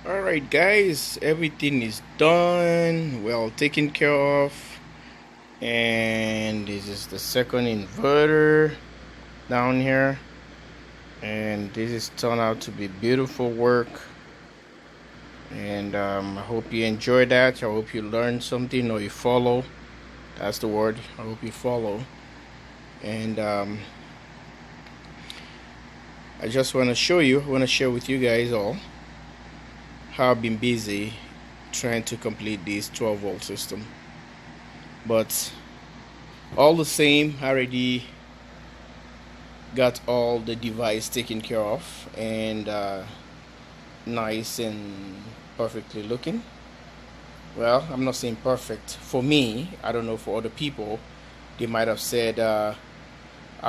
Alright guys, everything is done, well taken care of, and this is the second inverter down here, and this is turned out to be beautiful work. And I hope you enjoy that. I hope you learn something or you follow. That's the word. I hope you follow. And I just want to show you, I want to share with you guys all how I've been busy trying to complete this 12-volt system. But all the same, I already got all the device taken care of and nice and perfectly looking. Well, I'm not saying perfect for me. I don't know for other people. They might have said I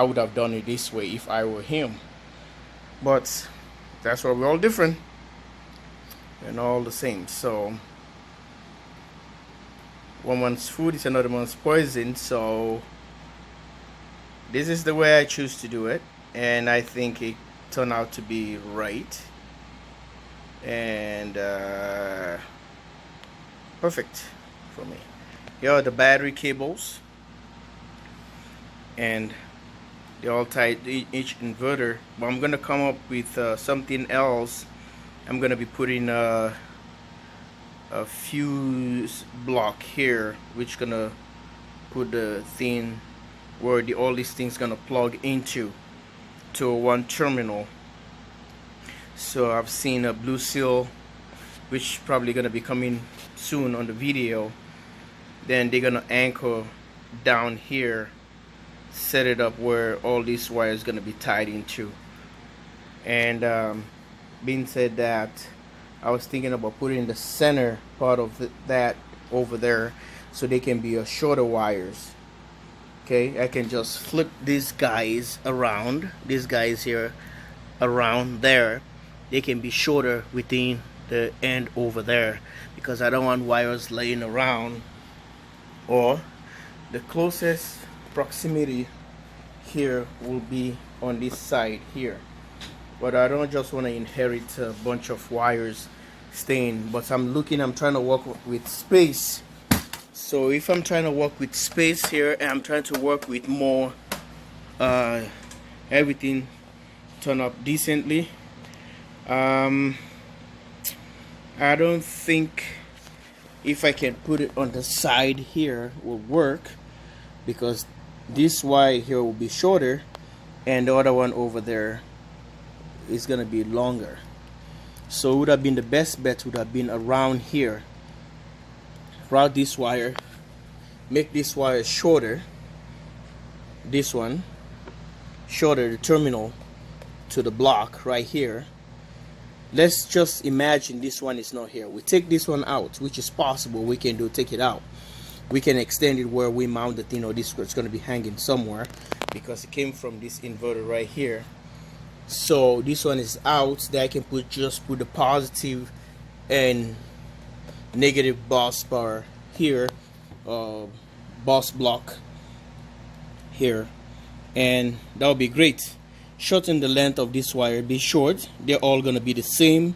would have done it this way if I were him. But that's why we're all different and all the same. So one man's food is another man's poison. So this is the way I choose to do it, and I think it turned out to be right and perfect for me. Here are the battery cables, and they're all tied to each inverter. But I'm gonna come up with something else. I'm gonna be putting a fuse block here, which gonna put the thing where all these things gonna plug into to one terminal. So I've seen a blue seal, which probably gonna be coming soon on the video. Then they're gonna anchor down here, set it up where all these wires gonna be tied into. And being said that, I was thinking about putting the center part of that over there so they can be shorter wires. Okay, I can just flip these guys around, these guys here around there. They can be shorter within the end over there because I don't want wires laying around. Or the closest proximity here will be on this side here. But I don't just want to inherit a bunch of wires staying, but I'm trying to work with space. So if I'm trying to work with space here and I'm trying to work with more everything turn up decently, I don't think if I can put it on the side here will work, because this wire here will be shorter and the other one over there is gonna be longer. So it would have been the best bet would have been around here. Route this wire, make this wire shorter, this one shorter, the terminal to the block right here. Let's just imagine this one is not here. We take this one out, which is possible. We can take it out. We can extend it where we mount the thing, or this it's going to be hanging somewhere because it came from this inverter right here. So this one is out. That I can just put the positive and negative bus bar here, bus block here, and that would be great. Shorten the length of this wire, be short. They're all gonna be the same.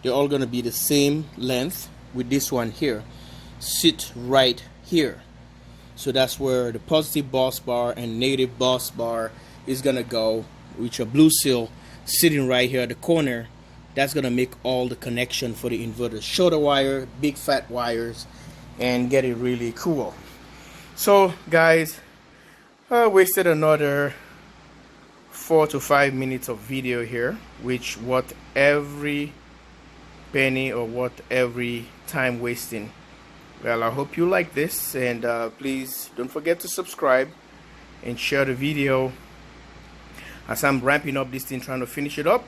They're all gonna be the same length with this one here. Sit right here. So that's where the positive bus bar and negative bus bar is gonna go, with a blue seal sitting right here at the corner. That's gonna make all the connection for the inverter. Shorter wire, big fat wires, and get it really cool. So guys, I wasted another 4 to 5 minutes of video here, which what every penny or what every time wasting. Well, I hope you like this, and please don't forget to subscribe and share the video as I'm ramping up this thing, trying to finish it up.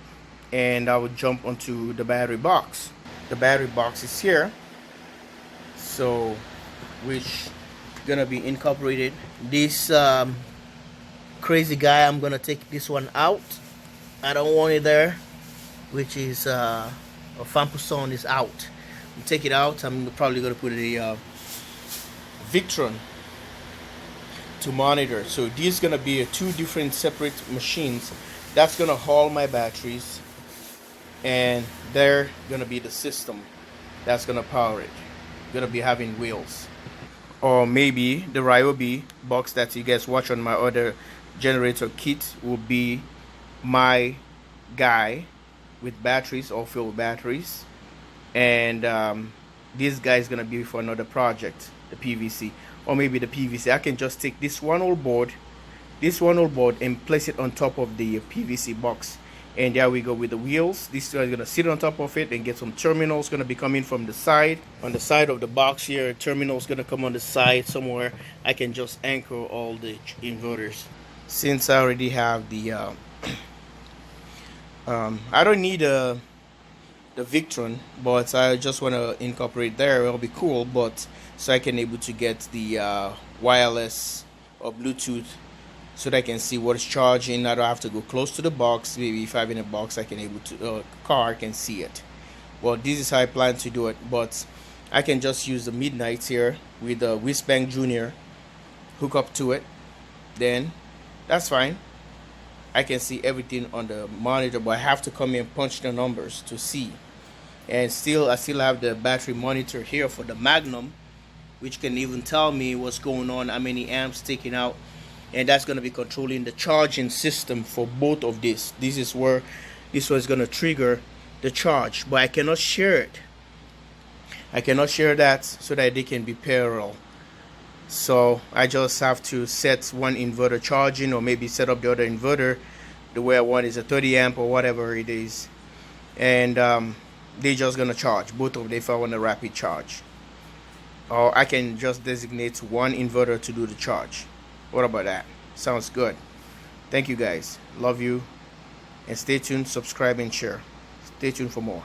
And I will jump onto the battery box. The battery box is here, so which gonna be incorporated. This crazy guy, I'm gonna take this one out. I don't want it there, which is a Fampuson is out. Take it out. I'm probably gonna put a Victron to monitor. So these gonna be two different separate machines. That's gonna haul my batteries, and They're gonna be the system that's gonna power it. Gonna be having wheels. Or maybe the Ryobi box that you guys watch on my other generator kit will be my guy with batteries or filled with batteries, and this guy is gonna be for another project, the PVC. Or maybe the PVC, I can just take this one old board and place it on top of the PVC box, and there we go with the wheels. This guy is gonna sit on top of it and get some terminals gonna be coming from the side. On the side of the box here, terminals gonna come on the side somewhere. I can just anchor all the inverters. Since I already have the I don't need the Victron, but I just want to incorporate there. It'll be cool, but so I can able to get the wireless or Bluetooth, so that I can see what is charging. I don't have to go close to the box. Maybe if I have in a box, I can able to car can see it. Well, this is how I plan to do it, but I can just use the Midnight here with the Whizbang Junior, hook up to it, then that's fine. I can see everything on the monitor, but I have to come in and punch the numbers to see. And I still have the battery monitor here for the Magnum, which can even tell me what's going on, how many amps taken out, and that's going to be controlling the charging system for both of this. This is where this was going to trigger the charge, but I cannot share it. I cannot share that so that they can be parallel. So I just have to set one inverter charging, or maybe set up the other inverter the way I want, is a 30 amp or whatever it is, and they're just gonna charge both of them if I want a rapid charge. Or I can just designate one inverter to do the charge. What about that? Sounds good. Thank you guys, love you, and stay tuned, subscribe and share. Stay tuned for more.